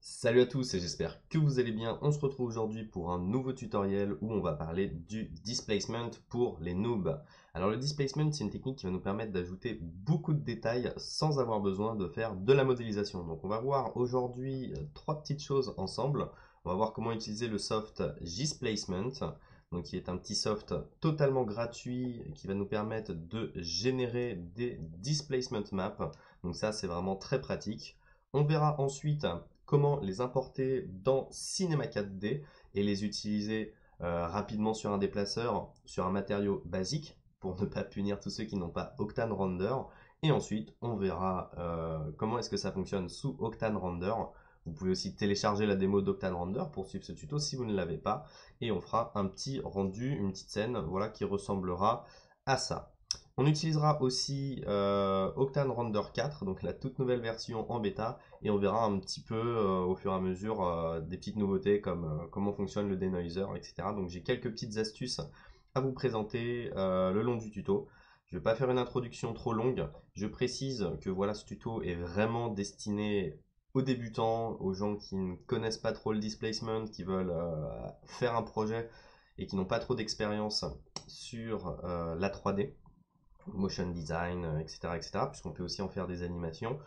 Salut à tous et j'espère que vous allez bien. On se retrouve aujourd'hui pour un nouveau tutoriel où on va parler du displacement pour les noobs. Alors le displacement, c'est une technique qui va nous permettre d'ajouter beaucoup de détails sans avoir besoin de faire de la modélisation. Donc on va voir aujourd'hui trois petites choses ensemble. On va voir comment utiliser le soft Gisplacement, donc qui est un petit soft totalement gratuit qui va nous permettre de générer des displacement maps. Donc ça c'est vraiment très pratique. On verra ensuite comment les importer dans Cinema 4D et les utiliser rapidement sur un déplaceur, sur un matériau basique, pour ne pas punir tous ceux qui n'ont pas Octane Render. Et ensuite, on verra comment est-ce que ça fonctionne sous Octane Render. Vous pouvez aussi télécharger la démo d'Octane Render pour suivre ce tuto si vous ne l'avez pas. Et on fera un petit rendu, une petite scène voilà, qui ressemblera à ça. On utilisera aussi Octane Render 4, donc la toute nouvelle version en bêta, et on verra un petit peu au fur et à mesure des petites nouveautés comme comment fonctionne le denoiser, etc. Donc j'ai quelques petites astuces à vous présenter le long du tuto. Je ne vais pas faire une introduction trop longue. Je précise que voilà, ce tuto est vraiment destiné aux débutants, aux gens qui ne connaissent pas trop le displacement, qui veulent faire un projet et qui n'ont pas trop d'expérience sur la 3D, motion design, etc., etc., puisqu'on peut aussi en faire des animations.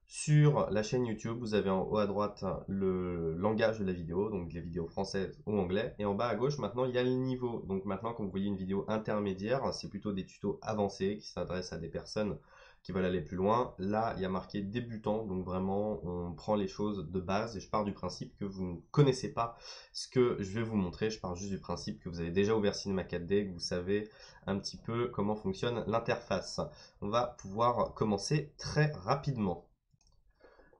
Sur la chaîne YouTube, vous avez en haut à droite le langage de la vidéo, donc les vidéos françaises ou anglais. Et en bas à gauche, maintenant, il y a le niveau. Donc maintenant, quand vous voyez une vidéo intermédiaire, c'est plutôt des tutos avancés qui s'adressent à des personnes qui veulent aller plus loin. Là, il y a marqué débutant, donc vraiment, on prend les choses de base et je pars du principe que vous ne connaissez pas ce que je vais vous montrer. Je pars juste du principe que vous avez déjà ouvert Cinema 4D, que vous savez un petit peu comment fonctionne l'interface. On va pouvoir commencer très rapidement.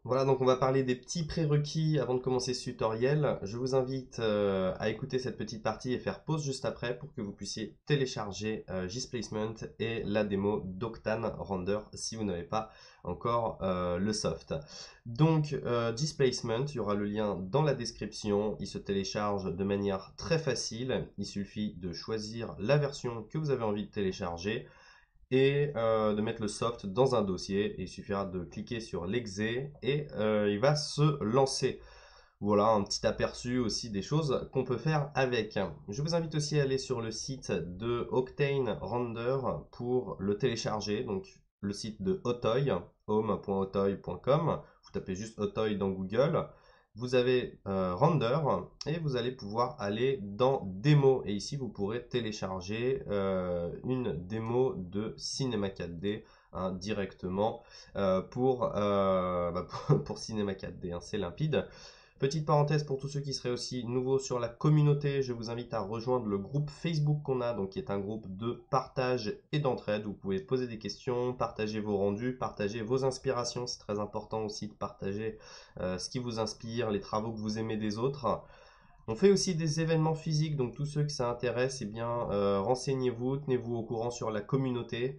Voilà, donc on va parler des petits prérequis avant de commencer ce tutoriel. Je vous invite à écouter cette petite partie et faire pause juste après pour que vous puissiez télécharger Gisplacement et la démo d'Octane Render si vous n'avez pas encore le soft. Donc Gisplacement, il y aura le lien dans la description. Il se télécharge de manière très facile. Il suffit de choisir la version que vous avez envie de télécharger et de mettre le soft dans un dossier. Il suffira de cliquer sur l'exe et il va se lancer. Voilà un petit aperçu aussi des choses qu'on peut faire avec. Je vous invite aussi à aller sur le site de Octane Render pour le télécharger. Donc le site de Otoy, home.otoy.com. Vous tapez juste Otoy dans Google. Vous avez Render et vous allez pouvoir aller dans Démo. Et ici, vous pourrez télécharger une démo de Cinema 4D hein, directement pour Cinema 4D. Hein, c'est limpide. Petite parenthèse pour tous ceux qui seraient aussi nouveaux sur la communauté, je vous invite à rejoindre le groupe Facebook qu'on a, donc qui est un groupe de partage et d'entraide. Vous pouvez poser des questions, partager vos rendus, partager vos inspirations. C'est très important aussi de partager ce qui vous inspire, les travaux que vous aimez des autres. On fait aussi des événements physiques, donc tous ceux que ça intéresse, eh bien, renseignez-vous, tenez-vous au courant sur la communauté.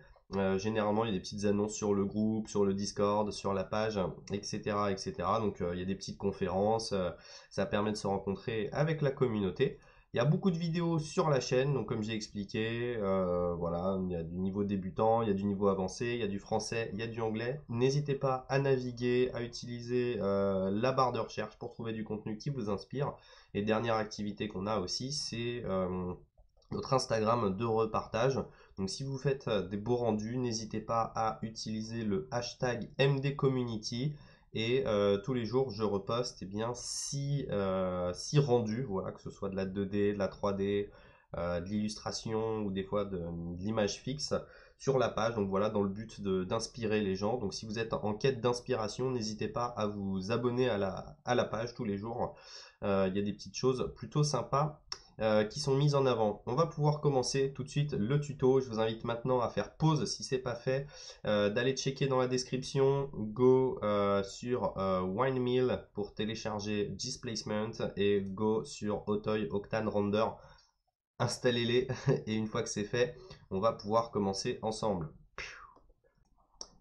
Généralement, il y a des petites annonces sur le groupe, sur le Discord, sur la page, etc. etc. Donc, il y a des petites conférences, ça permet de se rencontrer avec la communauté. Il y a beaucoup de vidéos sur la chaîne, donc comme j'ai expliqué, voilà, il y a du niveau débutant, il y a du niveau avancé, il y a du français, il y a du anglais. N'hésitez pas à naviguer, à utiliser la barre de recherche pour trouver du contenu qui vous inspire. Et dernière activité qu'on a aussi, c'est notre Instagram de repartage. Donc si vous faites des beaux rendus, n'hésitez pas à utiliser le hashtag MDCommunity. Et tous les jours, je reposte 6 rendus, voilà, que ce soit de la 2D, de la 3D, de l'illustration ou des fois de l'image fixe sur la page. Donc voilà, dans le but d'inspirer les gens. Donc si vous êtes en quête d'inspiration, n'hésitez pas à vous abonner à la page tous les jours. Il y a des petites choses plutôt sympas qui sont mises en avant. On va pouvoir commencer tout de suite le tuto. Je vous invite maintenant à faire pause si ce n'est pas fait, d'aller checker dans la description, go sur Winemill pour télécharger Displacement et go sur Otoy Octane Render. Installez-les et une fois que c'est fait, on va pouvoir commencer ensemble.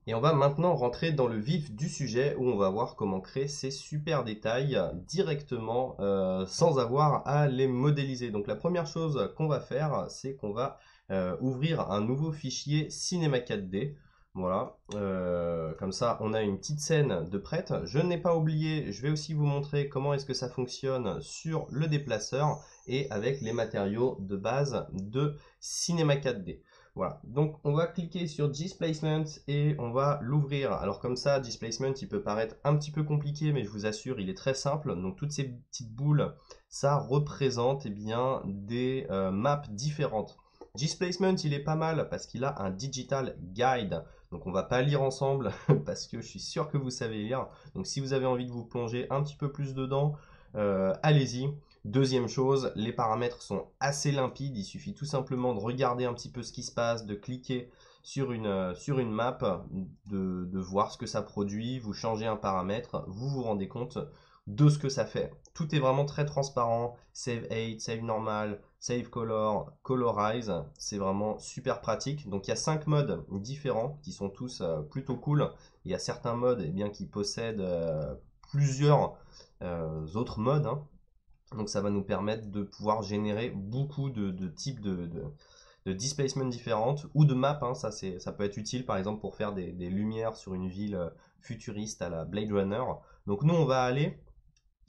Et on va maintenant rentrer dans le vif du sujet où on va voir comment créer ces super détails directement sans avoir à les modéliser. Donc la première chose qu'on va faire, c'est qu'on va ouvrir un nouveau fichier Cinema 4D. Voilà, comme ça on a une petite scène de prête. Je n'ai pas oublié, je vais aussi vous montrer comment est-ce que ça fonctionne sur le déplaceur et avec les matériaux de base de Cinema 4D. Voilà, donc on va cliquer sur Displacement et on va l'ouvrir. Alors comme ça, Displacement il peut paraître un petit peu compliqué, mais je vous assure il est très simple. Donc toutes ces petites boules, ça représente eh bien, des maps différentes. Displacement il est pas mal parce qu'il a un digital guide. Donc on va pas lire ensemble parce que je suis sûr que vous savez lire. Donc si vous avez envie de vous plonger un petit peu plus dedans, allez-y. Deuxième chose, les paramètres sont assez limpides. Il suffit tout simplement de regarder un petit peu ce qui se passe, de cliquer sur une map, de voir ce que ça produit. Vous changez un paramètre, vous vous rendez compte de ce que ça fait. Tout est vraiment très transparent. Save 8, save normal, save color, colorize. C'est vraiment super pratique. Donc il y a 5 modes différents qui sont tous plutôt cool. Il y a certains modes eh bien, qui possèdent plusieurs autres modes. Hein. Donc ça va nous permettre de pouvoir générer beaucoup de types de displacement différentes ou de maps. Hein. Ça peut être utile par exemple pour faire des lumières sur une ville futuriste à la Blade Runner. Donc nous on va aller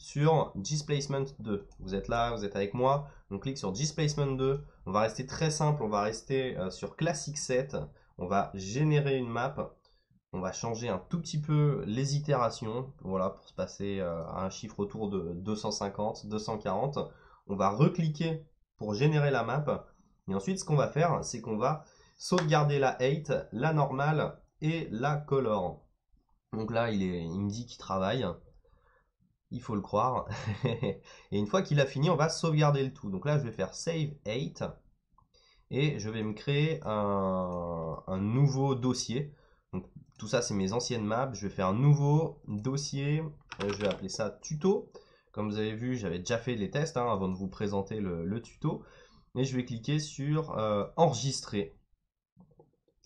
sur Displacement 2. Vous êtes là, vous êtes avec moi. On clique sur Displacement 2. On va rester très simple. On va rester sur Classic Set. On va générer une map. On va changer un tout petit peu les itérations. Voilà, pour se passer à un chiffre autour de 250, 240. On va recliquer pour générer la map. Et ensuite, ce qu'on va faire, c'est qu'on va sauvegarder la 8, la normale et la color. Donc là, il me dit qu'il travaille. Il faut le croire. Et une fois qu'il a fini, on va sauvegarder le tout. Donc là, je vais faire Save 8 et je vais me créer un nouveau dossier. Donc tout ça, c'est mes anciennes maps. Je vais faire un nouveau dossier. Je vais appeler ça tuto. Comme vous avez vu, j'avais déjà fait les tests avant de vous présenter le tuto. Et je vais cliquer sur enregistrer.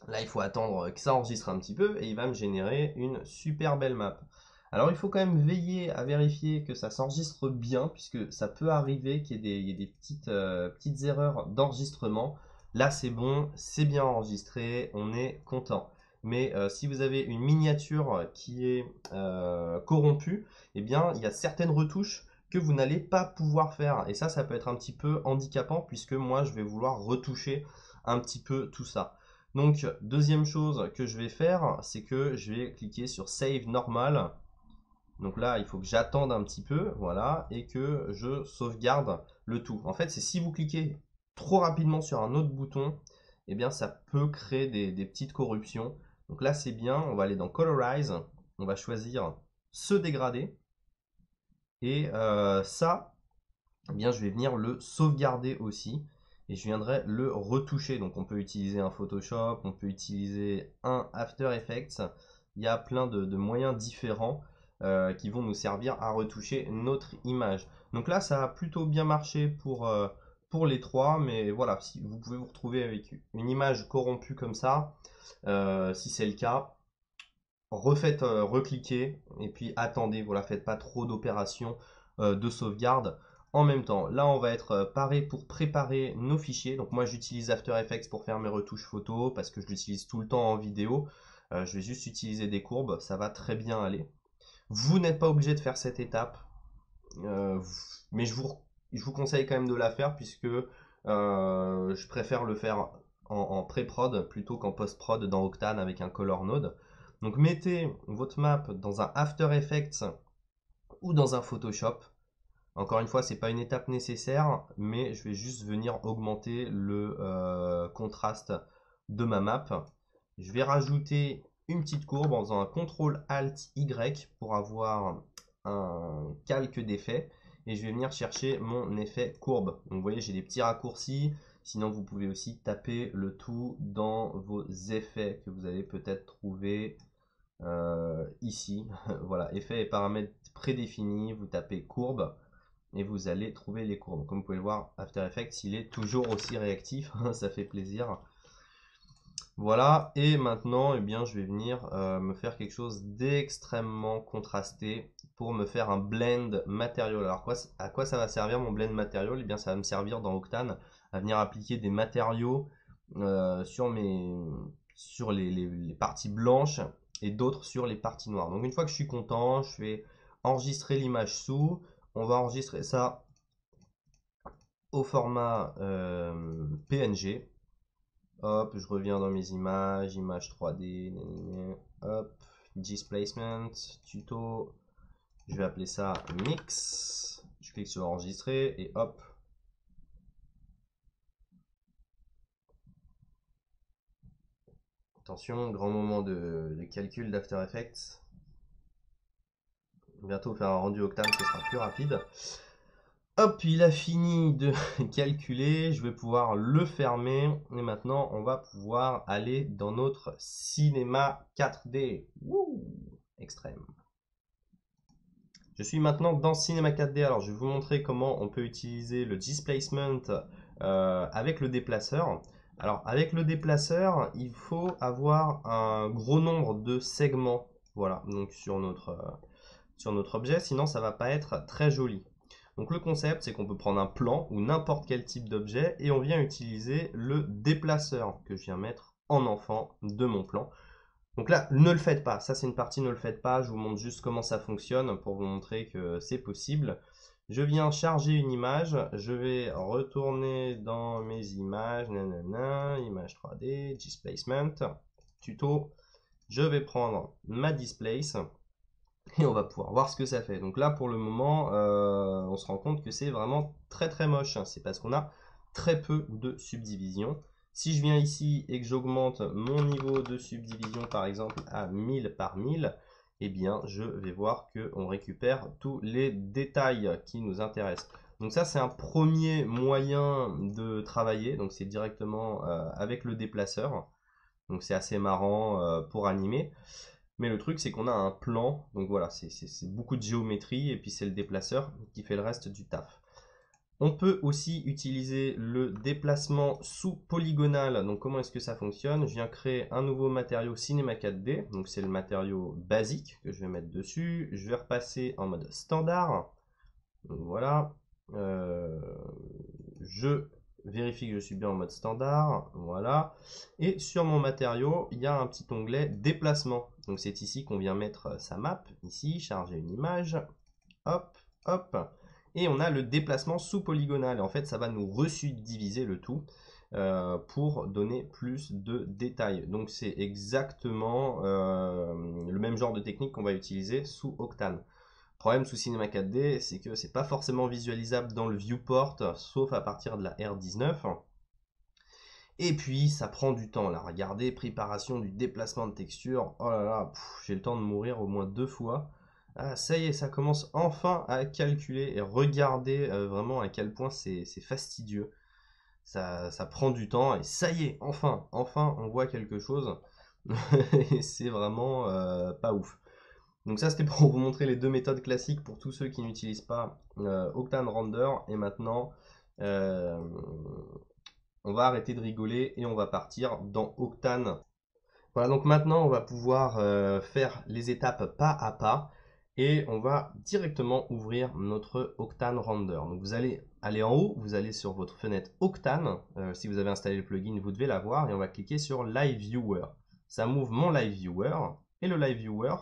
Là, il faut attendre que ça enregistre un petit peu et il va me générer une super belle map. Alors, il faut quand même veiller à vérifier que ça s'enregistre bien, puisque ça peut arriver qu'il y ait des petites erreurs d'enregistrement. Là, c'est bon, c'est bien enregistré, on est content. Mais si vous avez une miniature qui est corrompue, eh bien, il y a certaines retouches que vous n'allez pas pouvoir faire. Et ça peut être un petit peu handicapant, puisque moi, je vais vouloir retoucher un petit peu tout ça. Donc, deuxième chose que je vais faire, c'est que je vais cliquer sur Save Normal. Donc là, il faut que j'attende un petit peu, voilà, et que je sauvegarde le tout. En fait, c'est si vous cliquez trop rapidement sur un autre bouton, eh bien, ça peut créer des petites corruptions. Donc là, c'est bien, on va aller dans Colorize, on va choisir ce dégradé, et ça, eh bien, je vais venir le sauvegarder aussi et je viendrai le retoucher. Donc on peut utiliser un Photoshop, on peut utiliser un After Effects. Il y a plein de moyens différents qui vont nous servir à retoucher notre image. Donc là, ça a plutôt bien marché pour les trois, mais voilà, si vous pouvez vous retrouver avec une image corrompue comme ça, si c'est le cas, recliquez et puis attendez, voilà, faites pas trop d'opérations de sauvegarde en même temps. Là, on va être paré pour préparer nos fichiers. Donc moi, j'utilise After Effects pour faire mes retouches photo parce que je l'utilise tout le temps en vidéo. Je vais juste utiliser des courbes, ça va très bien aller. Vous n'êtes pas obligé de faire cette étape, mais je vous conseille quand même de la faire puisque je préfère le faire en pré-prod plutôt qu'en post-prod dans Octane avec un color node. Donc mettez votre map dans un After Effects ou dans un Photoshop. Encore une fois, ce n'est pas une étape nécessaire, mais je vais juste venir augmenter le contraste de ma map. Je vais rajouter une petite courbe en faisant un CTRL-ALT-Y pour avoir un calque d'effet. Et je vais venir chercher mon effet courbe. Donc vous voyez, j'ai des petits raccourcis. Sinon, vous pouvez aussi taper le tout dans vos effets que vous allez peut-être trouver ici. Voilà, effet et paramètres prédéfinis. Vous tapez courbe et vous allez trouver les courbes. Comme vous pouvez le voir, After Effects, il est toujours aussi réactif. Ça fait plaisir. Voilà, et maintenant, eh bien, je vais venir me faire quelque chose d'extrêmement contrasté pour me faire un blend matériel. Alors, à quoi ça va servir mon blend matériel? Eh bien, ça va me servir dans Octane à venir appliquer des matériaux sur sur les parties blanches et d'autres sur les parties noires. Donc une fois que je suis content, je vais enregistrer l'image sous. On va enregistrer ça au format PNG. Hop, je reviens dans mes images, images 3D, hop, displacement, tuto, je vais appeler ça mix, je clique sur enregistrer et hop. Attention, grand moment de calcul d'After Effects. Bientôt faire un rendu Octane, ce sera plus rapide. Hop, il a fini de calculer, je vais pouvoir le fermer et maintenant on va pouvoir aller dans notre cinéma 4D. Wouh, extrême. Je suis maintenant dans Cinema 4D, alors je vais vous montrer comment on peut utiliser le displacement avec le déplaceur. Alors avec le déplaceur, il faut avoir un gros nombre de segments, voilà, donc sur notre objet, sinon ça va pas être très joli. Donc le concept, c'est qu'on peut prendre un plan ou n'importe quel type d'objet et on vient utiliser le déplaceur que je viens mettre en enfant de mon plan. Donc là, ne le faites pas. Ça, c'est une partie, ne le faites pas. Je vous montre juste comment ça fonctionne pour vous montrer que c'est possible. Je viens charger une image. Je vais retourner dans mes images. Nanana, image 3D, displacement, tuto. Je vais prendre ma displace et on va pouvoir voir ce que ça fait. Donc là, pour le moment, on se rend compte que c'est vraiment très très moche. C'est parce qu'on a très peu de subdivision. Si je viens ici et que j'augmente mon niveau de subdivision par exemple à 1000 par 1000, eh bien je vais voir qu'on récupère tous les détails qui nous intéressent. Donc ça c'est un premier moyen de travailler, donc c'est directement avec le déplaceur. Donc c'est assez marrant pour animer. Mais le truc c'est qu'on a un plan, donc voilà, c'est beaucoup de géométrie et puis c'est le déplaceur qui fait le reste du taf. On peut aussi utiliser le déplacement sous polygonal. Donc comment est-ce que ça fonctionne? Je viens créer un nouveau matériau Cinema 4D. Donc c'est le matériau basique que je vais mettre dessus. Je vais repasser en mode standard. Donc voilà. Je vérifie que je suis bien en mode standard. Voilà. Et sur mon matériau, il y a un petit onglet déplacement. Donc c'est ici qu'on vient mettre sa map. Ici, charger une image. Hop, hop. Et on a le déplacement sous polygonal. En fait, ça va nous resubdiviser le tout pour donner plus de détails. Donc c'est exactement le même genre de technique qu'on va utiliser sous Octane. Le problème sous Cinema 4D, c'est que c'est pas forcément visualisable dans le viewport, sauf à partir de la R19. Et puis ça prend du temps là. Regardez, préparation du déplacement de texture. Oh là là, j'ai le temps de mourir au moins 2 fois. Ah, ça y est, ça commence enfin à calculer et regardez vraiment à quel point c'est fastidieux. Ça prend du temps et ça y est, enfin on voit quelque chose. Et c'est vraiment pas ouf. Donc ça c'était pour vous montrer les deux méthodes classiques pour tous ceux qui n'utilisent pas Octane Render. Et maintenant, on va arrêter de rigoler et on va partir dans Octane. Voilà, donc maintenant on va pouvoir faire les étapes pas à pas et on va directement ouvrir notre Octane Render. Donc vous allez aller en haut, vous allez sur votre fenêtre Octane. Si vous avez installé le plugin, vous devez l'avoir et on va cliquer sur Live Viewer. Ça m'ouvre mon Live Viewer et le Live Viewer,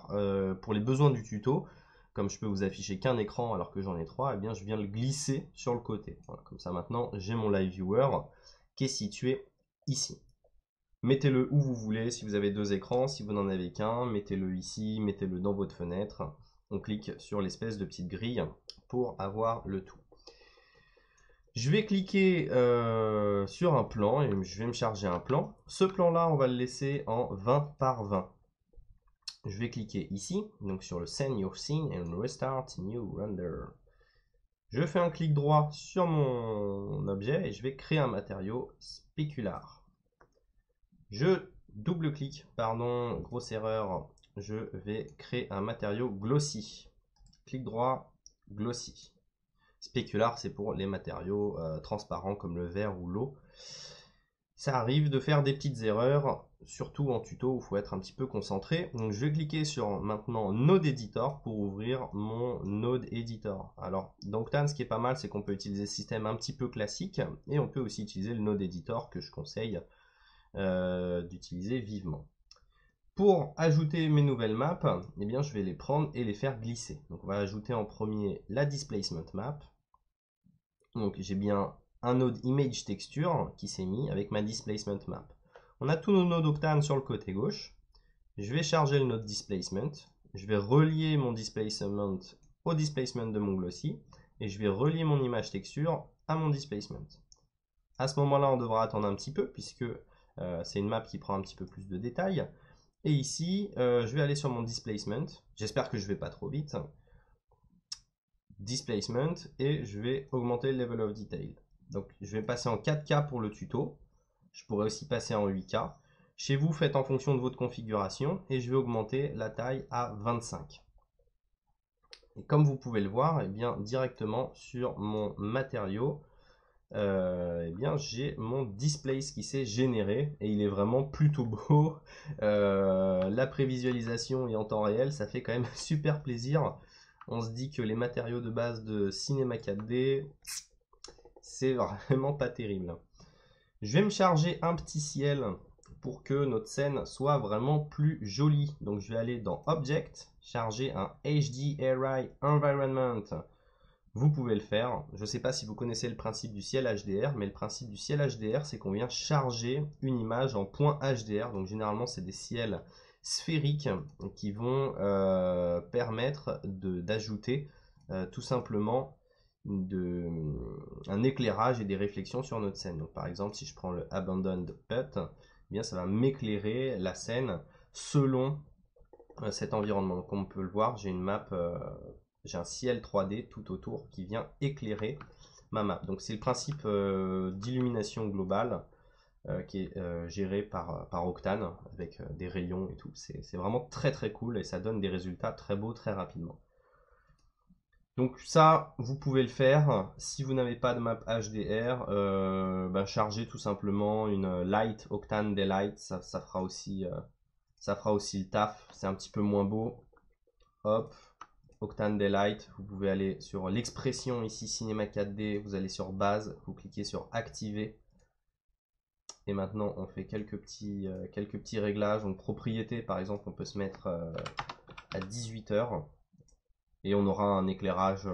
pour les besoins du tuto, comme je peux vous afficher qu'un écran alors que j'en ai trois, eh bien je viens le glisser sur le côté. Voilà, comme ça maintenant j'ai mon Live Viewer qui est situé ici. Mettez-le où vous voulez, si vous avez deux écrans, si vous n'en avez qu'un, mettez-le ici, mettez-le dans votre fenêtre. On clique sur l'espèce de petite grille pour avoir le tout. Je vais cliquer sur un plan et je vais me charger un plan. Ce plan-là, on va le laisser en 20 par 20. Je vais cliquer ici, donc sur le Send Your Scene and Restart New Render. Je fais un clic droit sur mon objet et je vais créer un matériau spécular. Je double-clique, pardon, grosse erreur, je vais créer un matériau glossy. Clic droit, glossy. Spécular, c'est pour les matériaux transparents comme le verre ou l'eau. Ça arrive de faire des petites erreurs, surtout en tuto où il faut être un petit peu concentré. Donc je vais cliquer sur maintenant Node Editor pour ouvrir mon Node Editor. Alors dans Octane, ce qui est pas mal, c'est qu'on peut utiliser le système un petit peu classique et on peut aussi utiliser le Node Editor que je conseille. d'utiliser vivement. Pour ajouter mes nouvelles maps, eh bien, je vais les prendre et les faire glisser. Donc on va ajouter en premier la displacement map. Donc j'ai bien un node image texture qui s'est mis avec ma displacement map. On a tous nos nodes Octane sur le côté gauche. Je vais charger le node displacement. Je vais relier mon displacement au displacement de mon glossy. Et je vais relier mon image texture à mon displacement. À ce moment-là, on devra attendre un petit peu puisque c'est une map qui prend un petit peu plus de détails. Et ici, je vais aller sur mon displacement. J'espère que je ne vais pas trop vite. Displacement et je vais augmenter le level of detail. Donc je vais passer en 4K pour le tuto. Je pourrais aussi passer en 8K. Chez vous, faites en fonction de votre configuration et je vais augmenter la taille à 25. Et comme vous pouvez le voir, eh bien, directement sur mon matériau, eh bien, j'ai mon displace qui s'est généré et il est vraiment plutôt beau. La prévisualisation est en temps réel, ça fait quand même super plaisir. On se dit que les matériaux de base de Cinema 4D, c'est vraiment pas terrible. Je vais me charger un petit ciel pour que notre scène soit vraiment plus jolie. Donc je vais aller dans Object, charger un HDRI Environment. Vous pouvez le faire. Je ne sais pas si vous connaissez le principe du ciel HDR, mais le principe du ciel HDR, c'est qu'on vient charger une image en point HDR. Donc généralement, c'est des ciels sphériques qui vont permettre d'ajouter tout simplement un éclairage et des réflexions sur notre scène. Donc par exemple, si je prends le Abandoned Hut, eh bien ça va m'éclairer la scène selon cet environnement. Donc, comme on peut le voir, j'ai une map, j'ai un ciel 3D tout autour qui vient éclairer ma map. Donc c'est le principe d'illumination globale qui est géré par Octane avec des rayons et tout. C'est vraiment très très cool et ça donne des résultats très beaux très rapidement. Donc ça, vous pouvez le faire. Si vous n'avez pas de map HDR, chargez tout simplement une Light Octane Daylight. Ça fera aussi le taf. C'est un petit peu moins beau. Hop, Octane Daylight. Vous pouvez aller sur l'expression ici, Cinema 4D. Vous allez sur base, vous cliquez sur activer. Et maintenant, on fait quelques petits réglages. Donc propriété, par exemple, on peut se mettre à 18 heures. Et on aura un éclairage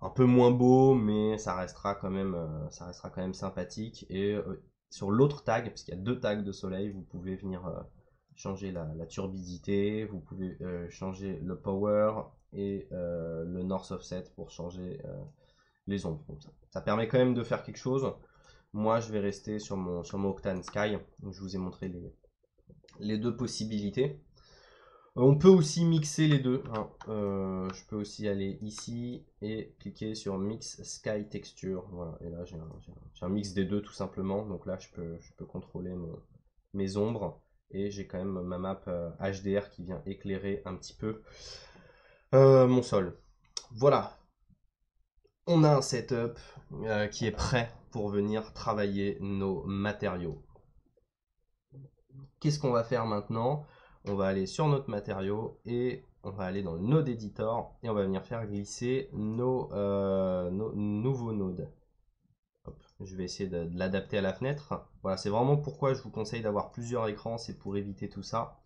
un peu moins beau, mais ça restera quand même sympathique. Et sur l'autre tag, parce qu'il y a deux tags de soleil, vous pouvez venir changer la turbidité, vous pouvez changer le power et le north offset pour changer les ombres. Donc ça permet quand même de faire quelque chose. Moi, je vais rester sur mon Octane Sky. Donc, je vous ai montré les deux possibilités. On peut aussi mixer les deux. Hein. Je peux aussi aller ici et cliquer sur Mix Sky Texture. Voilà. Et là, j'ai un mix des deux tout simplement. Donc là, je peux contrôler mes ombres. Et j'ai quand même ma map HDR qui vient éclairer un petit peu mon sol. Voilà. On a un setup qui est prêt pour venir travailler nos matériaux. Qu'est-ce qu'on va faire maintenant? On va aller sur notre matériau et on va aller dans le node editor et on va venir faire glisser nos nouveaux nodes. Hop, je vais essayer de l'adapter à la fenêtre. Voilà, c'est vraiment pourquoi je vous conseille d'avoir plusieurs écrans, c'est pour éviter tout ça.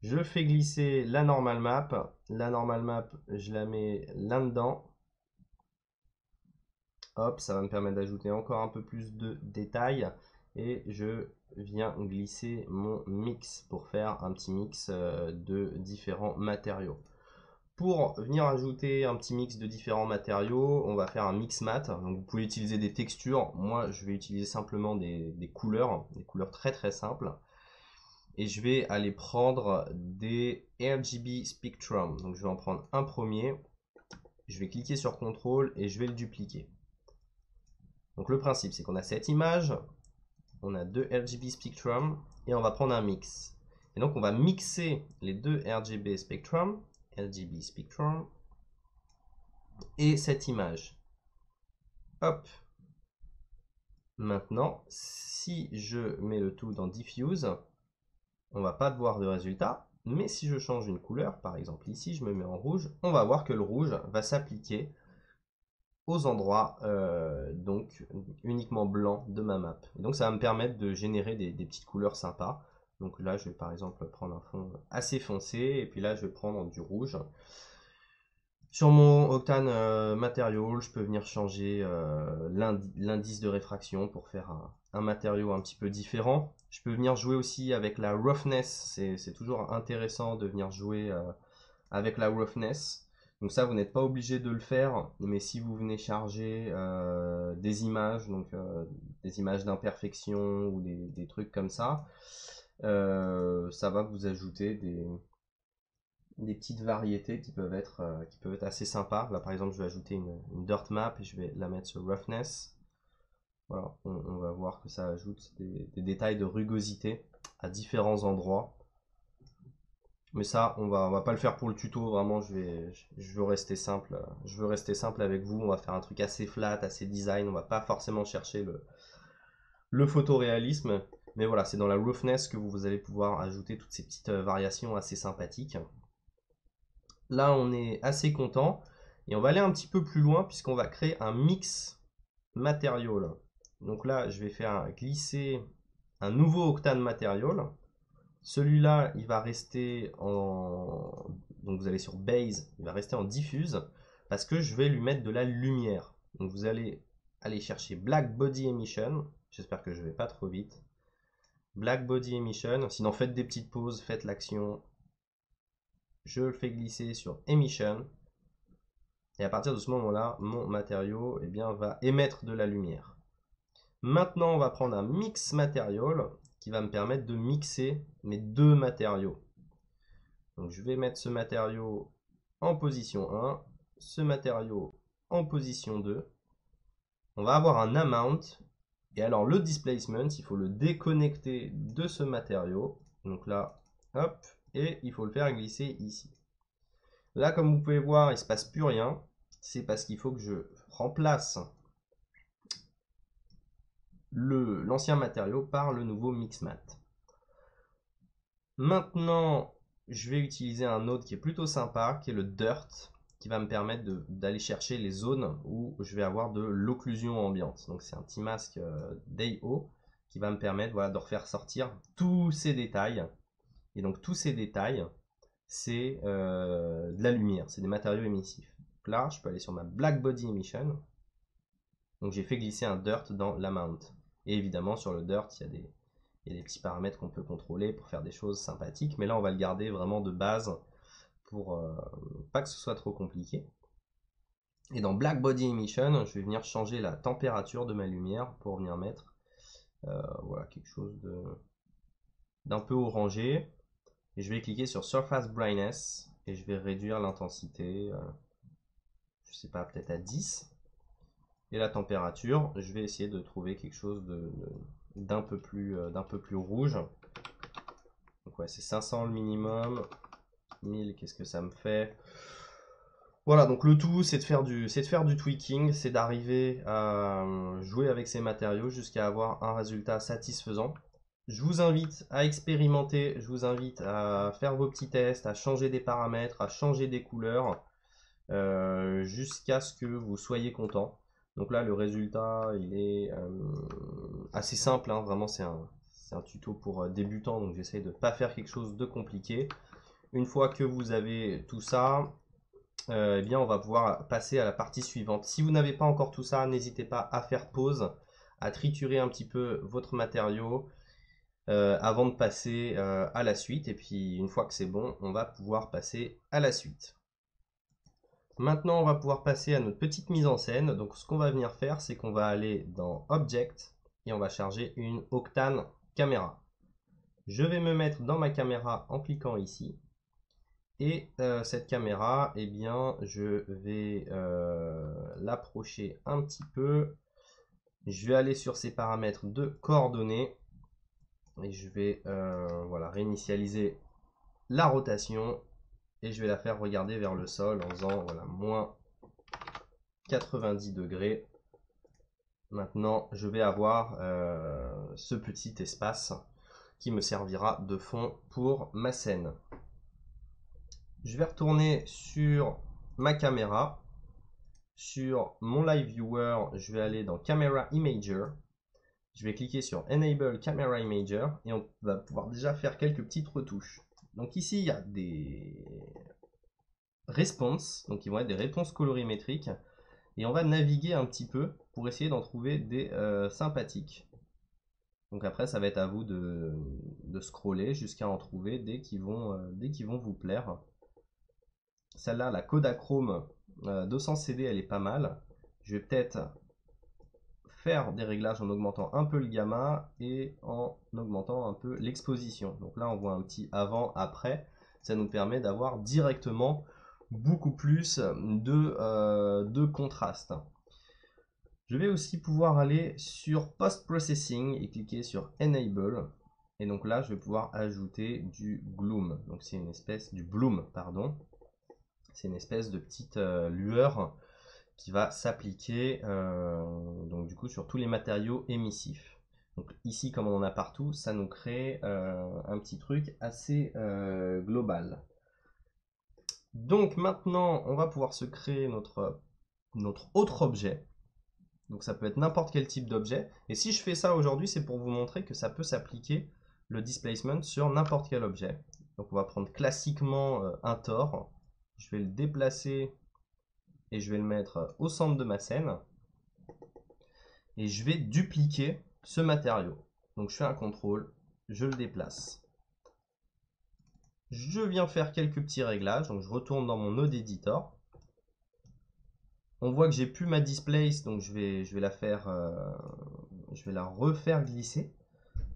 Je fais glisser la normal map. La normal map, je la mets là-dedans. Hop, ça va me permettre d'ajouter encore un peu plus de détails. Et je viens glisser mon mix pour faire un petit mix de différents matériaux. Pour venir ajouter un petit mix de différents matériaux, on va faire un mix mat. Donc vous pouvez utiliser des textures. Moi, je vais utiliser simplement des couleurs très très simples. Et je vais aller prendre des RGB Spectrum. Donc je vais en prendre un premier. Je vais cliquer sur CTRL et je vais le dupliquer. Donc le principe, c'est qu'on a cette image, on a deux RGB Spectrum et on va prendre un mix. Et donc on va mixer les deux RGB Spectrum et cette image. Hop. Maintenant, si je mets le tout dans Diffuse, on va pas voir de résultat. Mais si je change une couleur, par exemple ici, je me mets en rouge, on va voir que le rouge va s'appliquer aux endroits donc uniquement blancs de ma map. Et donc ça va me permettre de générer des petites couleurs sympas. Donc là je vais par exemple prendre un fond assez foncé et puis là je vais prendre du rouge. Sur mon Octane Material, je peux venir changer l'indice de réfraction pour faire un matériau un petit peu différent. Je peux venir jouer aussi avec la roughness, c'est toujours intéressant de venir jouer avec la roughness. Donc ça, vous n'êtes pas obligé de le faire, mais si vous venez charger des images, donc des images d'imperfection ou des trucs comme ça va vous ajouter des petites variétés qui peuvent être assez sympas. Là, par exemple, je vais ajouter une dirt map et je vais la mettre sur roughness. Voilà, on va voir que ça ajoute des détails de rugosité à différents endroits. Mais ça, on va pas le faire pour le tuto. Vraiment, je veux rester simple. Je veux rester simple avec vous. On va faire un truc assez flat, assez design. On va pas forcément chercher le photoréalisme. Mais voilà, c'est dans la roughness que vous allez pouvoir ajouter toutes ces petites variations assez sympathiques. Là, on est assez content. Et on va aller un petit peu plus loin puisqu'on va créer un mix matériaux. Là. Donc là, je vais faire glisser un nouveau Octane Material. Celui-là, il va rester en... Donc vous allez sur Base, il va rester en diffuse parce que je vais lui mettre de la lumière. Donc vous allez aller chercher Black Body Emission. J'espère que je ne vais pas trop vite. Black Body Emission. Sinon, faites des petites pauses, faites l'action. Je le fais glisser sur Emission. Et à partir de ce moment-là, mon matériau va émettre de la lumière. Maintenant, on va prendre un Mix Material qui va me permettre de mixer mes deux matériaux. Donc je vais mettre ce matériau en position 1, ce matériau en position 2. On va avoir un amount. Et alors le displacement, il faut le déconnecter de ce matériau. Donc là, hop, et il faut le faire glisser ici. Là, comme vous pouvez voir, il ne se passe plus rien. C'est parce qu'il faut que je remplace l'ancien matériau par le nouveau Mixmat. Maintenant, je vais utiliser un node qui est plutôt sympa, qui est le Dirt, qui va me permettre d'aller chercher les zones où je vais avoir de l'occlusion ambiante. Donc c'est un petit masque DAO qui va me permettre de refaire sortir tous ces détails. Et donc tous ces détails, c'est de la lumière, c'est des matériaux émissifs. Donc là, je peux aller sur ma Black Body Emission. Donc j'ai fait glisser un Dirt dans l'amount. Et évidemment, sur le Dirt, il y a des petits paramètres qu'on peut contrôler pour faire des choses sympathiques. Mais là, on va le garder vraiment de base pour pas que ce soit trop compliqué. Et dans Black Body Emission, je vais venir changer la température de ma lumière pour venir mettre voilà, quelque chose d'un peu orangé. Et je vais cliquer sur Surface Brightness et je vais réduire l'intensité, je sais pas, peut-être à 10. Et la température, je vais essayer de trouver quelque chose d'un peu plus rouge. Donc ouais, c'est 500 le minimum. 1000, qu'est-ce que ça me fait? Voilà, donc le tout, c'est de faire du tweaking, c'est d'arriver à jouer avec ces matériaux jusqu'à avoir un résultat satisfaisant. Je vous invite à expérimenter, je vous invite à faire vos petits tests, à changer des paramètres, à changer des couleurs, jusqu'à ce que vous soyez content. Donc là, le résultat, il est assez simple, hein, vraiment, c'est un tuto pour débutants, donc j'essaie de ne pas faire quelque chose de compliqué. Une fois que vous avez tout ça, eh bien, on va pouvoir passer à la partie suivante. Si vous n'avez pas encore tout ça, n'hésitez pas à faire pause, à triturer un petit peu votre matériau avant de passer à la suite. Et puis, une fois que c'est bon, on va pouvoir passer à la suite. Maintenant, on va pouvoir passer à notre petite mise en scène. Donc, ce qu'on va venir faire, c'est qu'on va aller dans Object et on va charger une Octane caméra. Je vais me mettre dans ma caméra en cliquant ici. Et cette caméra, eh bien, je vais l'approcher un petit peu. Je vais aller sur ses paramètres de coordonnées. Et je vais voilà, réinitialiser la rotation. Et je vais la faire regarder vers le sol en faisant voilà, moins 90 degrés. Maintenant, je vais avoir ce petit espace qui me servira de fond pour ma scène. Je vais retourner sur ma caméra. sur mon live viewer, je vais aller dans Camera Imager. Je vais cliquer sur Enable Camera Imager et on va pouvoir déjà faire quelques petites retouches. Donc ici, il y a des responses, donc ils vont être des réponses colorimétriques. Et on va naviguer un petit peu pour essayer d'en trouver des sympathiques. Donc après, ça va être à vous de scroller jusqu'à en trouver dès qu'ils vont vous plaire. Celle-là, la Kodachrome 200 CD, elle est pas mal. Je vais peut-être faire des réglages en augmentant un peu le gamma et en augmentant un peu l'exposition. Donc là, on voit un petit avant-après. Ça nous permet d'avoir directement beaucoup plus de contraste. Je vais aussi pouvoir aller sur Post-Processing et cliquer sur Enable. Et donc là, je vais pouvoir ajouter du Bloom. Donc c'est une espèce du Bloom, pardon. C'est une espèce de petite lueur qui va s'appliquer donc du coup sur tous les matériaux émissifs. Donc ici, comme on en a partout, ça nous crée un petit truc assez global. Donc maintenant, on va pouvoir se créer notre autre objet. Donc ça peut être n'importe quel type d'objet. Et si je fais ça aujourd'hui, c'est pour vous montrer que ça peut s'appliquer le displacement sur n'importe quel objet. Donc on va prendre classiquement un tore. Je vais le déplacer et je vais le mettre au centre de ma scène. Et je vais dupliquer ce matériau. Donc je fais un contrôle, je le déplace. Je viens faire quelques petits réglages. Donc je retourne dans mon node editor. On voit que j'ai plus ma displace, donc je vais la faire, je vais la refaire glisser.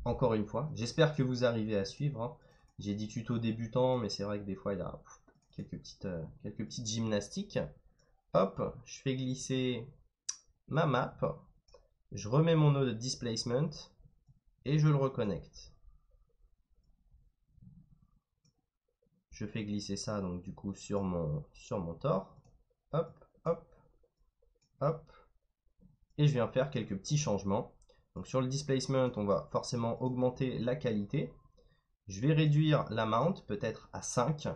Encore une fois, j'espère que vous arrivez à suivre. Hein. J'ai dit tuto débutant, mais c'est vrai que des fois il y a quelques petites gymnastiques. Hop, je fais glisser ma map. Je remets mon node displacement et je le reconnecte. Je fais glisser ça donc du coup sur mon tore. Hop, hop, hop. Et je viens faire quelques petits changements. Donc sur le displacement, on va forcément augmenter la qualité. Je vais réduire l'amount, peut-être à 5.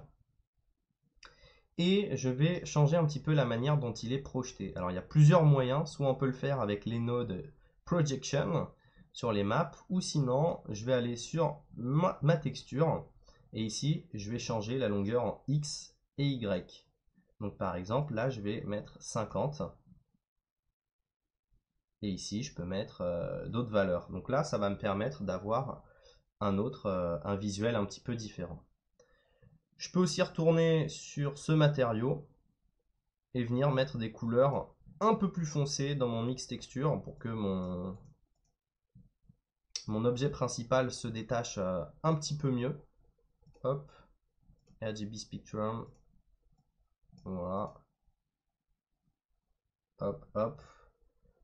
Et je vais changer un petit peu la manière dont il est projeté. Alors il y a plusieurs moyens, soit on peut le faire avec les nodes Projection sur les maps, ou sinon je vais aller sur ma texture, et ici je vais changer la longueur en X et Y. Donc par exemple là je vais mettre 50. Et ici, je peux mettre d'autres valeurs. Donc là, ça va me permettre d'avoir un visuel un petit peu différent. Je peux aussi retourner sur ce matériau et venir mettre des couleurs un peu plus foncées dans mon mix texture pour que mon objet principal se détache un petit peu mieux. Hop, RGB Spectrum. Voilà. Hop, hop.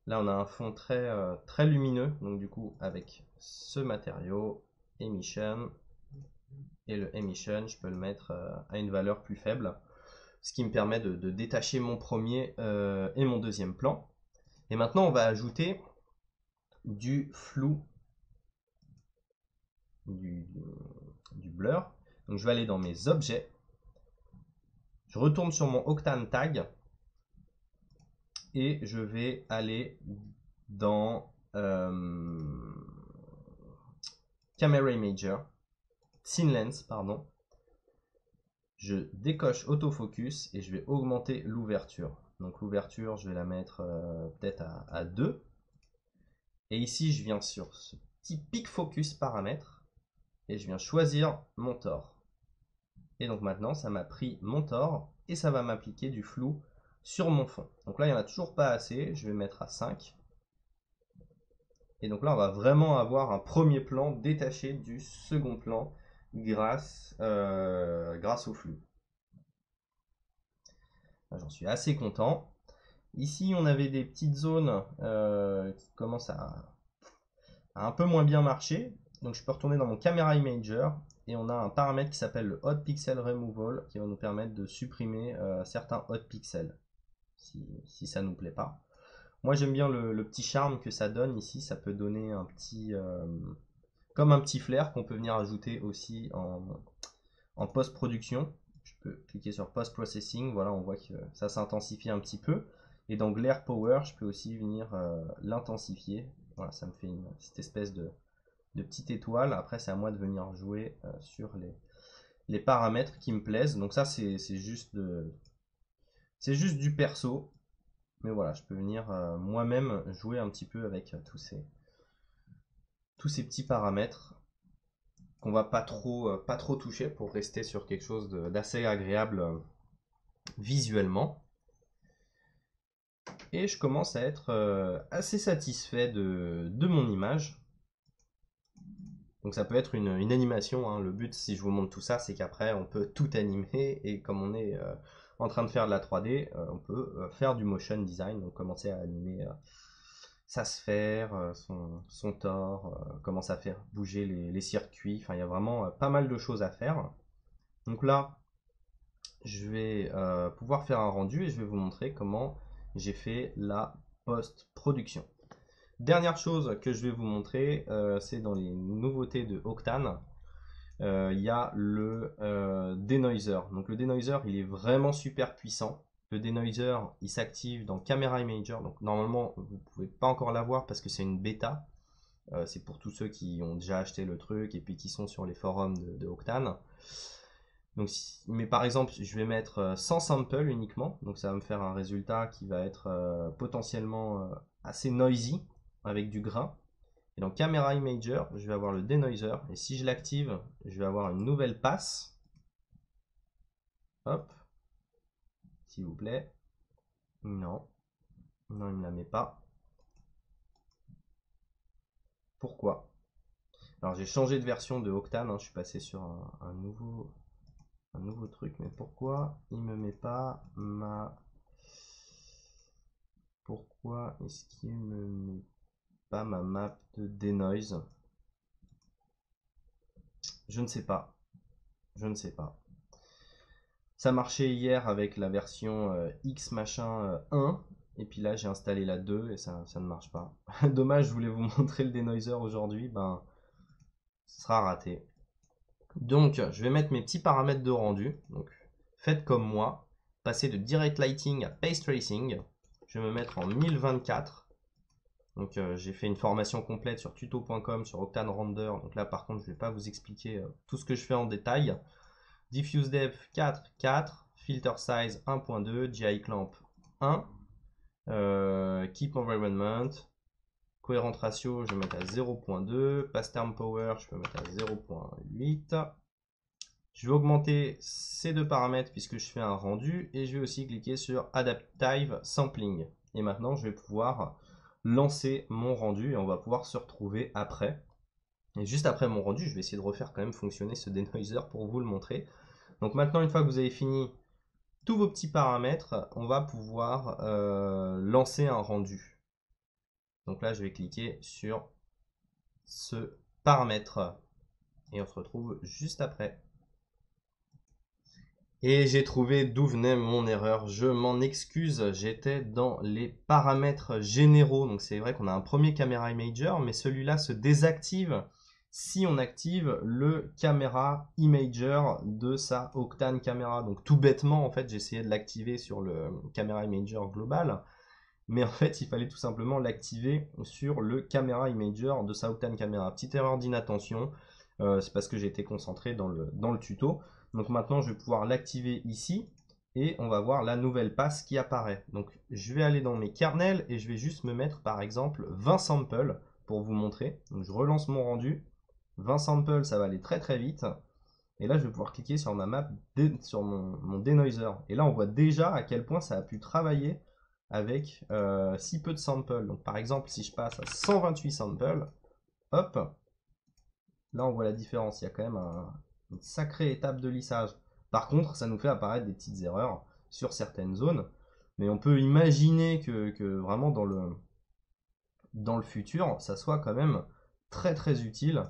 Là, on a un fond très lumineux, donc du coup, avec ce matériau, Emission, et le Emission, je peux le mettre à une valeur plus faible, ce qui me permet de détacher mon premier et mon deuxième plan. Et maintenant, on va ajouter du flou, du blur. Donc, je vais aller dans mes objets, je retourne sur mon Octane Tag, et je vais aller dans Camera Imager, Scene Lens, pardon. Je décoche autofocus et je vais augmenter l'ouverture. Donc l'ouverture, je vais la mettre peut-être à 2. Et ici, je viens sur ce petit Peak Focus paramètre et je viens choisir mon tore. Et donc maintenant, ça m'a pris mon tore et ça va m'appliquer du flou sur mon fond. Donc là, il n'y en a toujours pas assez. Je vais mettre à 5. Et donc là, on va vraiment avoir un premier plan détaché du second plan grâce au flou. J'en suis assez content. Ici, on avait des petites zones qui commencent à un peu moins bien marcher. Donc je peux retourner dans mon Camera Imager et on a un paramètre qui s'appelle le Hot Pixel Removal qui va nous permettre de supprimer certains hot pixels si ça ne nous plaît pas. Moi j'aime bien le petit charme que ça donne ici, ça peut donner un petit comme un petit flair qu'on peut venir ajouter aussi en post-production. Je peux cliquer sur Post-Processing, voilà, on voit que ça s'intensifie un petit peu. Et dans Glare Power, je peux aussi venir l'intensifier. Voilà, ça me fait cette espèce de petite étoile. Après, c'est à moi de venir jouer sur les paramètres qui me plaisent. Donc ça, c'est juste du perso. Mais voilà, je peux venir moi-même jouer un petit peu avec tous ces petits paramètres qu'on va pas trop toucher pour rester sur quelque chose d'assez agréable visuellement. Et je commence à être assez satisfait de mon image. Donc ça peut être une animation, hein. Le but, si je vous montre tout ça, c'est qu'après on peut tout animer, et comme on est en train de faire de la 3D, on peut faire du motion design, donc commencer à animer sa sphère, son tore, commencer à faire bouger les circuits. Enfin, il y a vraiment pas mal de choses à faire. Donc là, je vais pouvoir faire un rendu et je vais vous montrer comment j'ai fait la post-production. Dernière chose que je vais vous montrer, c'est dans les nouveautés de Octane. Il y a le denoiser. Donc le denoiser, il est vraiment super puissant. Le denoiser, il s'active dans Camera Imager. Donc normalement, vous ne pouvez pas encore l'avoir parce que c'est une bêta. C'est pour tous ceux qui ont déjà acheté le truc et puis qui sont sur les forums de Octane. Donc, mais par exemple, je vais mettre 100 samples uniquement. Donc ça va me faire un résultat qui va être potentiellement assez noisy, avec du grain. Et dans Camera Imager, je vais avoir le denoiser. Et si je l'active, je vais avoir une nouvelle passe. Hop. S'il vous plaît. Non. Non, il ne me la met pas. Pourquoi? Alors j'ai changé de version de Octane. Je suis passé sur un nouveau truc. Mais pourquoi il me met pas ma... Pourquoi est-ce qu'il me met pas ma map de denoise? Je ne sais pas. Je ne sais pas. Ça marchait hier avec la version X machin 1. Et puis là, j'ai installé la 2 et ça ne marche pas. Dommage, je voulais vous montrer le denoiser aujourd'hui. Ben, ce sera raté. Donc, je vais mettre mes petits paramètres de rendu. Donc, faites comme moi. Passer de Direct Lighting à Pace Tracing. Je vais me mettre en 1024. Donc, j'ai fait une formation complète sur tuto.com sur Octane Render. Donc là, par contre, je ne vais pas vous expliquer tout ce que je fais en détail. Diffuse Depth 4, 4. Filter Size 1.2. GI Clamp 1. Keep Environment. Coherent Ratio, je vais mettre à 0.2. Pass Term Power, je peux mettre à 0.8. Je vais augmenter ces deux paramètres puisque je fais un rendu. Et je vais aussi cliquer sur Adaptive Sampling. Et maintenant, je vais pouvoir lancer mon rendu et on va pouvoir se retrouver après. Et juste après mon rendu, je vais essayer de refaire quand même fonctionner ce denoiser pour vous le montrer. Donc maintenant, une fois que vous avez fini tous vos petits paramètres, on va pouvoir lancer un rendu. Donc là, je vais cliquer sur ce paramètre et on se retrouve juste après. Et j'ai trouvé d'où venait mon erreur. Je m'en excuse, j'étais dans les paramètres généraux. Donc c'est vrai qu'on a un premier Camera Imager, mais celui-là se désactive si on active le Camera Imager de sa Octane Camera. Donc tout bêtement, en fait, j'ai essayé de l'activer sur le Camera Imager global. Mais en fait, il fallait tout simplement l'activer sur le Camera Imager de sa Octane Camera. Petite erreur d'inattention, c'est parce que j'ai été concentré dans le tuto. Donc maintenant, je vais pouvoir l'activer ici et on va voir la nouvelle passe qui apparaît. Donc je vais aller dans mes kernels et je vais juste me mettre par exemple 20 samples pour vous montrer. Donc je relance mon rendu. 20 samples, ça va aller très très vite. Et là, je vais pouvoir cliquer sur ma map, sur mon denoiser. Et là, on voit déjà à quel point ça a pu travailler avec si peu de samples. Donc par exemple, si je passe à 128 samples, hop, là on voit la différence. Il y a quand même une sacrée étape de lissage. Par contre, ça nous fait apparaître des petites erreurs sur certaines zones. Mais on peut imaginer que vraiment dans le futur, ça soit quand même très très utile.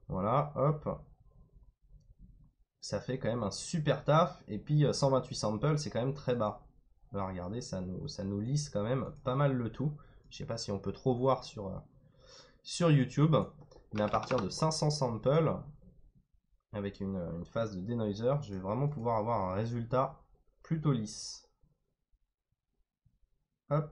Voilà, hop. Ça fait quand même un super taf. Et puis 128 samples, c'est quand même très bas. Là, regardez, ça nous lisse quand même pas mal le tout. Je sais pas si on peut trop voir sur YouTube. Mais à partir de 500 samples, avec une phase de denoiser, je vais vraiment pouvoir avoir un résultat plutôt lisse. Hop.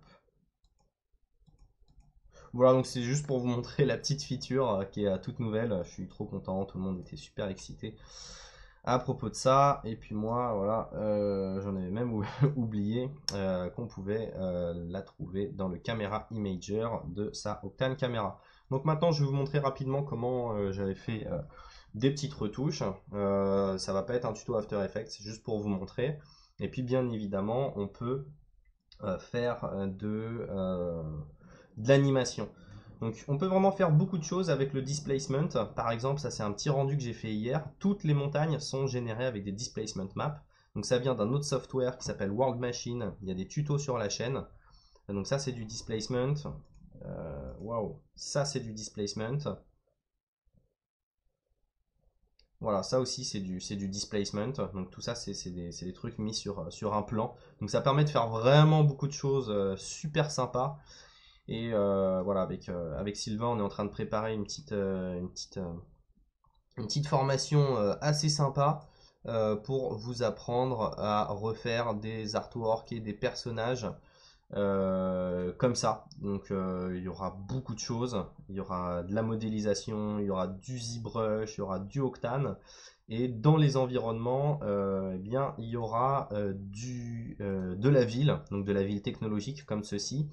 Voilà, donc c'est juste pour vous montrer la petite feature qui est toute nouvelle. Je suis trop content, tout le monde était super excité à propos de ça. Et puis moi, voilà, j'en avais même oublié qu'on pouvait la trouver dans le Camera Imager de sa Octane Camera. Donc maintenant, je vais vous montrer rapidement comment j'avais fait des petites retouches. Ça va pas être un tuto After Effects, c'est juste pour vous montrer. Et puis bien évidemment, on peut faire de l'animation. Donc on peut vraiment faire beaucoup de choses avec le displacement. Par exemple, ça c'est un petit rendu que j'ai fait hier. Toutes les montagnes sont générées avec des displacement maps. Donc ça vient d'un autre software qui s'appelle World Machine. Il y a des tutos sur la chaîne. Donc ça c'est du displacement. Waouh, ça c'est du displacement. Voilà, ça aussi c'est du displacement. Donc tout ça c'est des trucs mis sur un plan. Donc ça permet de faire vraiment beaucoup de choses super sympas. Et voilà, avec Sylvain, on est en train de préparer une petite formation assez sympa pour vous apprendre à refaire des artworks et des personnages comme ça. Donc il y aura beaucoup de choses. Il y aura de la modélisation, il y aura du ZBrush, il y aura du Octane. Et dans les environnements, eh bien, il y aura de la ville, donc de la ville technologique comme ceci.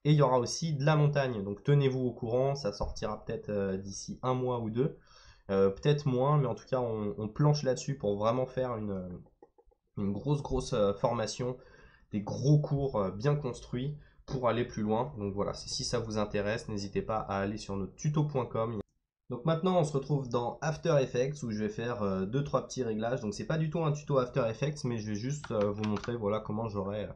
Et il y aura aussi de la montagne. Donc tenez-vous au courant, ça sortira peut-être d'ici un mois ou deux. Peut-être moins, mais en tout cas, on planche là-dessus pour vraiment faire une grosse formation, des gros cours bien construits pour aller plus loin. Donc voilà, si ça vous intéresse, n'hésitez pas à aller sur notre tuto.com. Donc maintenant, on se retrouve dans After Effects où je vais faire 2-3 petits réglages. Donc c'est pas du tout un tuto After Effects, mais je vais juste vous montrer voilà comment j'aurai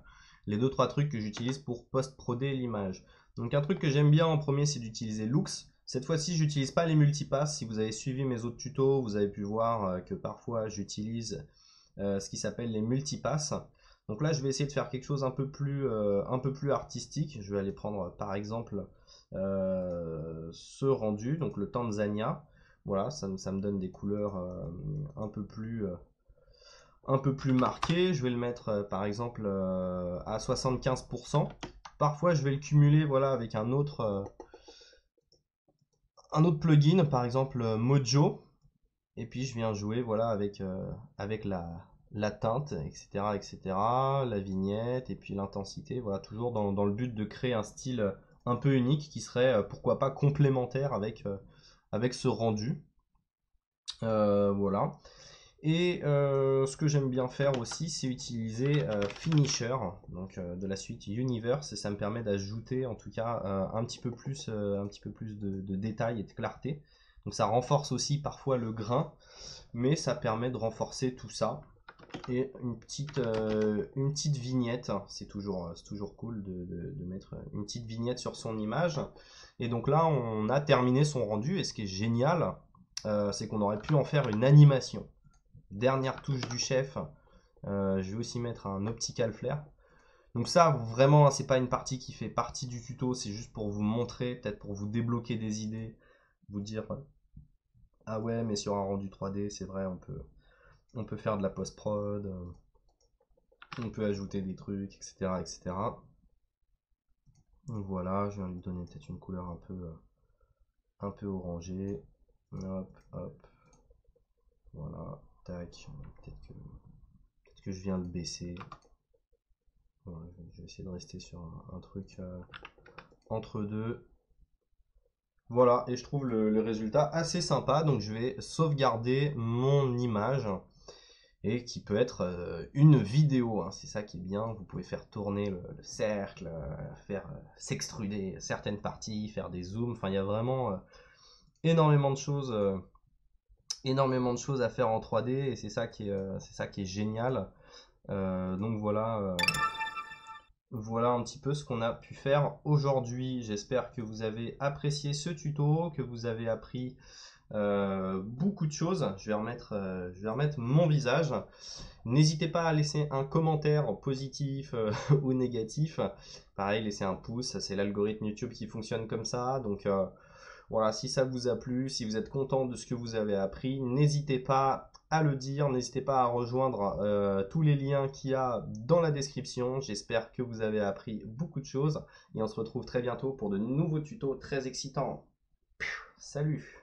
les 2-3 trucs que j'utilise pour post-proder l'image. Donc un truc que j'aime bien en premier, c'est d'utiliser Lux. Cette fois-ci, j'utilise pas les multipasses. Si vous avez suivi mes autres tutos, vous avez pu voir que parfois j'utilise ce qui s'appelle les multipasses. Donc là, je vais essayer de faire quelque chose un peu plus artistique. Je vais aller prendre par exemple ce rendu, donc le Tanzania. Voilà, ça me donne des couleurs un peu plus marquées. Je vais le mettre par exemple à 75%. Parfois, je vais le cumuler voilà, avec un autre plugin, par exemple Mojo. Et puis je viens jouer voilà, avec la teinte, etc., etc., la vignette et puis l'intensité. Voilà, toujours dans le but de créer un style un peu unique qui serait pourquoi pas complémentaire avec ce rendu. Voilà. Et ce que j'aime bien faire aussi, c'est utiliser Finisher, donc de la suite Universe, et ça me permet d'ajouter en tout cas un petit peu plus de détails et de clarté. Donc ça renforce aussi parfois le grain, mais ça permet de renforcer tout ça. Et une petite vignette, c'est toujours cool de mettre une petite vignette sur son image. Et donc là, on a terminé son rendu, et ce qui est génial, c'est qu'on aurait pu en faire une animation. Dernière touche du chef, je vais aussi mettre un optical flare. Donc ça, vraiment, c'est pas une partie qui fait partie du tuto, c'est juste pour vous montrer, peut-être pour vous débloquer des idées, vous dire ah ouais, mais sur un rendu 3D, c'est vrai, on peut faire de la post-prod, on peut ajouter des trucs, etc., etc. Donc voilà, je vais lui donner peut-être une couleur un peu orangée. Hop, hop. Voilà, tac. Peut-être que je viens le baisser. Voilà, je vais essayer de rester sur un truc entre deux. Voilà, et je trouve le résultat assez sympa. Donc je vais sauvegarder mon image et qui peut être une vidéo. Hein. C'est ça qui est bien. Vous pouvez faire tourner le cercle, faire s'extruder certaines parties, faire des zooms. Enfin, il y a vraiment énormément de choses à faire en 3D et c'est ça qui est génial. Donc voilà. Voilà un petit peu ce qu'on a pu faire aujourd'hui. J'espère que vous avez apprécié ce tuto, que vous avez appris beaucoup de choses. Je vais remettre mon visage. N'hésitez pas à laisser un commentaire positif ou négatif. Pareil, laissez un pouce. C'est l'algorithme YouTube qui fonctionne comme ça. Donc voilà, si ça vous a plu, si vous êtes content de ce que vous avez appris, n'hésitez pas à le dire. N'hésitez pas à rejoindre tous les liens qu'il y a dans la description. J'espère que vous avez appris beaucoup de choses et on se retrouve très bientôt pour de nouveaux tutos très excitants. Salut!